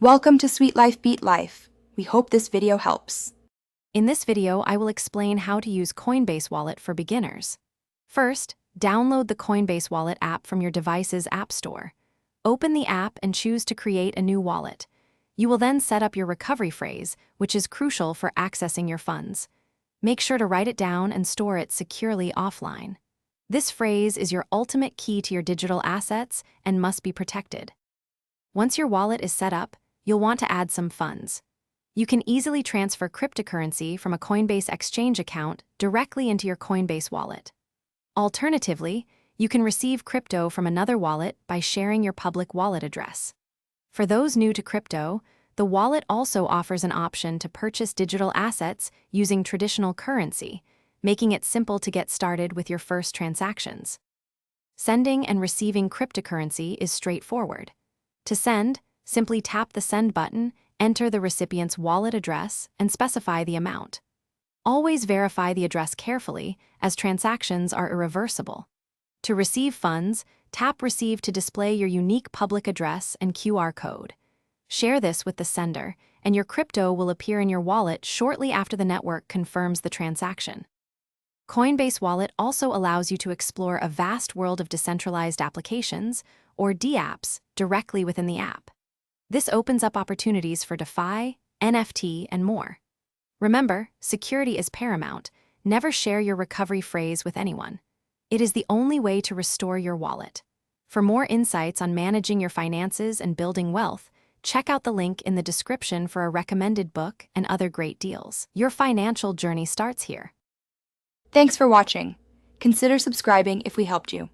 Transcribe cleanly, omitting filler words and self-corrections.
Welcome to Sweet Life Beat Life. We hope this video helps. In this video, I will explain how to use Coinbase Wallet for beginners. First, download the Coinbase Wallet app from your device's app store. Open the app and choose to create a new wallet. You will then set up your recovery phrase, which is crucial for accessing your funds. Make sure to write it down and store it securely offline. This phrase is your ultimate key to your digital assets and must be protected. Once your wallet is set up, you'll want to add some funds. You can easily transfer cryptocurrency from a Coinbase exchange account directly into your Coinbase wallet. Alternatively, you can receive crypto from another wallet by sharing your public wallet address. For those new to crypto, the wallet also offers an option to purchase digital assets using traditional currency, making it simple to get started with your first transactions. Sending and receiving cryptocurrency is straightforward. To send, simply tap the Send button, enter the recipient's wallet address, and specify the amount. Always verify the address carefully, as transactions are irreversible. To receive funds, tap Receive to display your unique public address and QR code. Share this with the sender, and your crypto will appear in your wallet shortly after the network confirms the transaction. Coinbase Wallet also allows you to explore a vast world of decentralized applications, or dApps, directly within the app. This opens up opportunities for DeFi, NFT, and more. Remember, security is paramount. Never share your recovery phrase with anyone. It is the only way to restore your wallet. For more insights on managing your finances and building wealth, check out the link in the description for a recommended book and other great deals. Your financial journey starts here. Thanks for watching. Consider subscribing if we helped you.